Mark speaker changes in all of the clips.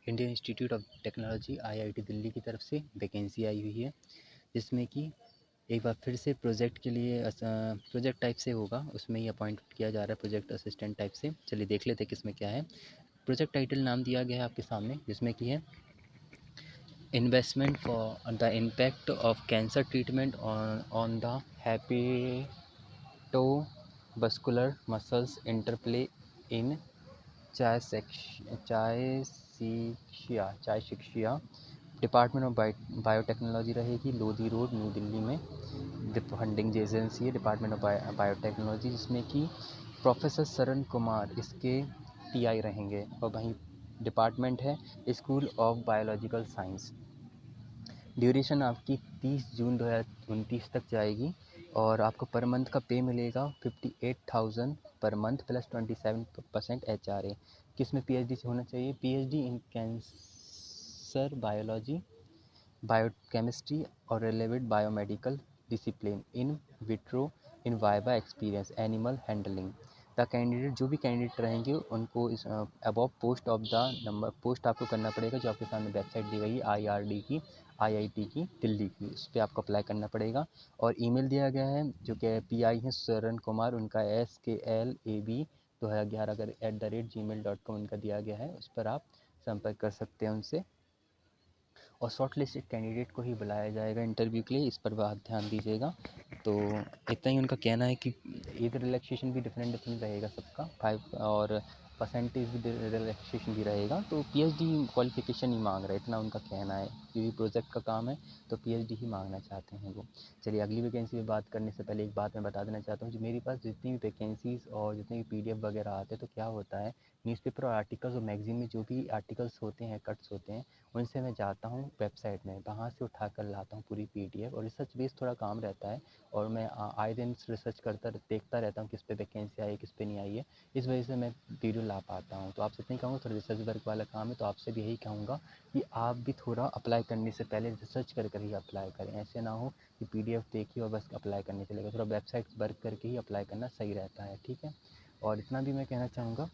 Speaker 1: Indian institute of technology IIT Delhi की तरफ से वैकेंसी आई हुई है, जिसमें कि एक बार फिर से प्रोजेक्ट के लिए प्रोजेक्ट टाइप से होगा, उसमें ही अपॉइंट किया जा रहा है प्रोजेक्ट असिस्टेंट टाइप से। चलिए देख लेते हैं किसमें क्या है। प्रोजेक्ट टाइटल नाम दिया गया है आपके सामने, जिसमें कि है investment for the impact of cancer treatment on the hepatovascular muscles interplay in cachexia. Department of biotechnology रहेगी, लोधी रोड, न्यू दिल्ली में। फंडिंग एजेंसी है डिपार्टमेंट ऑफ बायोटेक्नोलॉजी, जिसमें कि प्रोफेसर सरन कुमार इसके टीआई रहेंगे। और वहीं डिपार्टमेंट है school of biological science. Duration आपकी 30 जून 2029 तक जाएगी और आपको पर मंथ का पे मिलेगा 58,000 पर मंथ प्लस 27% HRA। किस में पीएचडी से होना चाहिए? PhD in cancer biology, biochemistry और relevant biomedical discipline, in vitro, in vivo experience, animal handling. The candidate, जो भी कैंडिडेट रहेंगे उनको इस above post of the number post आपको करना पड़ेगा, जो आपके सामने वेबसाइट दी गई है IRD की, IIT की दिल्ली की, उस पर आपको अप्लाई करना पड़ेगा। और ईमेल दिया गया है जो कि PI है सरन कुमार, उनका SKLAB2011@gmail.com उनका दिया गया है, उस पर आप संपर्क कर सकते हैं उनसे। और शॉर्ट लिस्टेड कैंडिडेट को ही बुलाया जाएगा इंटरव्यू के लिए, इस पर आप ध्यान दीजिएगा। तो इतना ही उनका कहना है कि एज रिलैक्सेशन भी डिफरेंट डिफरेंट रहेगा सबका, 5 और परसेंटेज भी रिलैक्सेशन भी रहेगा। तो पीएचडी क्वालिफिकेशन ही मांग रहे हैं, इतना उनका कहना है, क्योंकि प्रोजेक्ट का काम है तो पीएचडी ही मांगना चाहते हैं वो। चलिए अगली वैकेंसी में बात करने से पहले एक बात मैं बता देना चाहता हूँ, जो मेरे पास जितनी भी वैकेंसीज़ और जितने भी PDF वगैरह आते हैं, तो क्या होता है न्यूज़पेपर और आर्टिकल्स और मैगजीन में जो भी आर्टिकल्स होते हैं, कट्स होते हैं, उनसे मैं जाता हूँ वेबसाइट में, वहाँ से उठा कर लाता हूँ पूरी PDF। और रिसर्च बेस थोड़ा काम रहता है और मैं आए दिन रिसर्च करता देखता रहता हूँ किस पे वैकेंसी आई है, किस पे नहीं आई है, इस वजह से मैं वीडियो ला पाता हूँ। तो आपसे इतना ही कहूँगा, थोड़ा रिसर्च वर्क वाला काम है, तो आपसे भी यही कहूँगा कि आप भी थोड़ा अप्लाई करने से पहले रिसर्च कर ही अप्लाई करें। ऐसे ना हो कि PDF देखिए और बस अप्लाई करने चलेगा, थोड़ा वेबसाइट वर्क करके ही अप्लाई करना सही रहता है, ठीक है। और इतना भी मैं कहना चाहूँगा,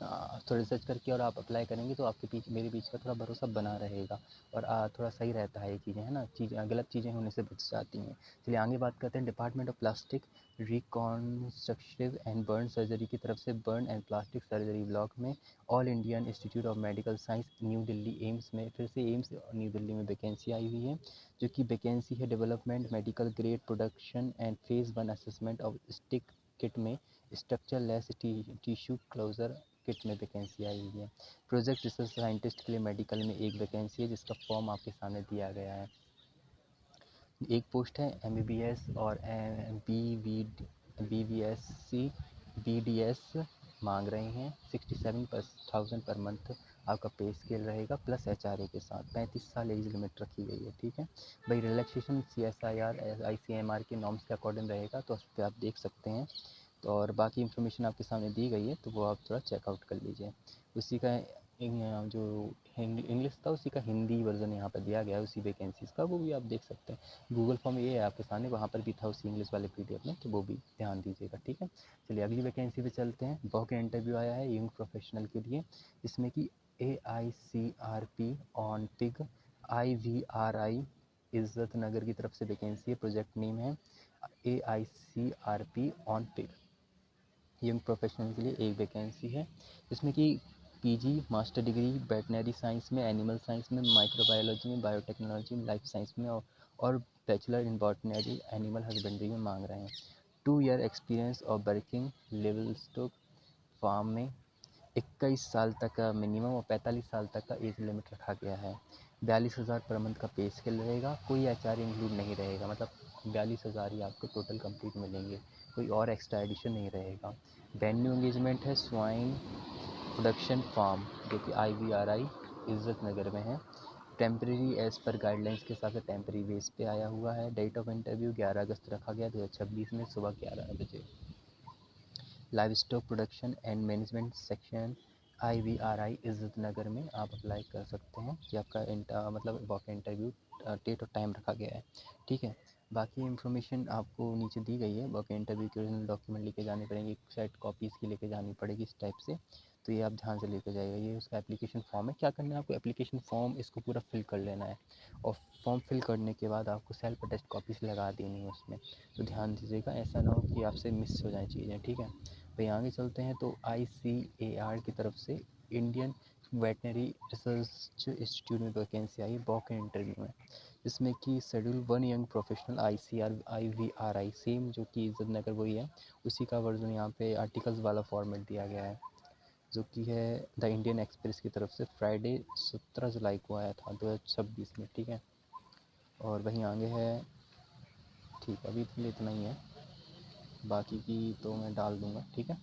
Speaker 1: थोड़ा रिसर्च करके और आप अप्लाई करेंगे तो आपके बीच मेरे बीच का थोड़ा भरोसा बना रहेगा और थोड़ा सही रहता है ये चीज़ें, है ना, गलत चीज़ें होने से बच जाती हैं। चलिए आगे बात करते हैं। Department of plastic reconstructive and burn surgery की तरफ से burn and plastic surgery block में all Indian institute of medical science new Delhi AIIMS में, फिर से एम्स न्यू दिल्ली में वैकेंसी आई हुई है, जो कि वैकेंसी है development medical grade production and phase 1 assessment of stick kit में structure less tissue closure kit में वैकेंसी आई हुई है। प्रोजेक्ट रिसर्च साइंटिस्ट के लिए मेडिकल में एक वैकेंसी है, जिसका फॉर्म आपके सामने दिया गया है। एक पोस्ट है MBBS और BVSC BDS मांग रहे हैं। 67,000 पर मंथ आपका पे स्केल रहेगा प्लस HRA के साथ। 35 साल एज लिमिट रखी गई है, ठीक है भाई। रिलैक्सेशन CSIR ICMR के नॉर्म्स के अकॉर्डिंग रहेगा, तो उस पर आप देख सकते हैं। तो और बाकी इन्फॉर्मेशन आपके सामने दी गई है, तो वो आप थोड़ा चेकआउट कर लीजिए। उसी का जो इंग्लिश था उसी का हिंदी वर्जन यहाँ पर दिया गया है उसी वैकेंसीज़ का, वो भी आप देख सकते हैं। गूगल फॉर्म ये है आपके सामने, वहाँ पर भी था उसी इंग्लिश वाले PDF में, तो वो भी ध्यान दीजिएगा, ठीक है। चलिए अगली वैकेंसी पे चलते हैं। बहुत इंटरव्यू आया है यंग प्रोफेशनल के लिए, जिसमें कि AICRP ऑन पिग IVRI इज़्ज़त नगर की तरफ से वैकेंसी है। प्रोजेक्ट नेम है AICRP on pig. Young professional के लिए एक वैकेंसी है, जिसमें कि PG master degree veterinary science में, एनिमल साइंस में, माइक्रोबायोलॉजी में, बायोटेक्नोलॉजी में, लाइफ साइंस में और बैचलर इन बॉटनरी एनिमल हस्बेंड्री में मांग रहे हैं। 2 ईयर एक्सपीरियंस और वर्किंग लेवल स्टॉक फार्म में। 21 साल तक का मिनिमम और 45 साल तक का एज लिमिट रखा गया है। 42,000 पर मंथ का पे स्केल रहेगा, कोई HRA इंक्लूड नहीं रहेगा, मतलब 42,000 ही आपको टोटल कंप्लीट मिलेंगे, कोई और एक्स्ट्रा एडिशन नहीं रहेगा। वेन्यू एंगेजमेंट है स्वाइन प्रोडक्शन फार्म, जो कि IVRI इज़्ज़त नगर में है। टेम्प्रेरी एज़ पर गाइडलाइंस के हिसाब से टेम्प्रेरी बेस पे आया हुआ है। डेट ऑफ इंटरव्यू 11 अगस्त रखा गया 2026 में सुबह 11 बजे। Live stock production and management section IVRI इज़्ज़त नगर में आप अप्लाई कर सकते हैं, कि आपका मतलब वॉक इंटरव्यू डेट और टाइम रखा गया है, ठीक है। बाकी इन्फॉर्मेशन आपको नीचे दी गई है। वॉक इंटरव्यू के ओरिजिनल डॉक्यूमेंट लेके जाने पड़ेंगे, सेट कॉपीज़ की लेके जानी पड़ेगी इस टाइप से। तो ये आप ध्यान से लेके जाइएगा। ये उसका एप्लीकेशन फॉर्म है। क्या करना है आपको, एप्लीकेशन फॉर्म इसको पूरा फिल कर लेना है, और फॉर्म फिल करने के बाद आपको सेल्फ अटेस्ट कॉपीज लगा देनी है उसमें। तो ध्यान दीजिएगा, ऐसा ना हो कि आपसे मिस हो जाए चीज़ें, ठीक है। भाई आगे चलते हैं। तो ICAR की तरफ से इंडियन वेटनरी रिसर्च इंस्टीट्यूट में vacancy I walk in interview में, जिसमें कि schedule 1 young professional IVRI same जो कि इज्जत नगर वही है, उसी का वर्जन यहाँ पे आर्टिकल्स वाला फॉर्मेट दिया गया है, जो कि है द इंडियन एक्सप्रेस की तरफ से फ्राइडे 17 जुलाई को आया था 2026 में, ठीक है। और वहीं आगे है, ठीक है, अभी के लिए इतना ही है, बाकी की तो मैं डाल दूँगा, ठीक है।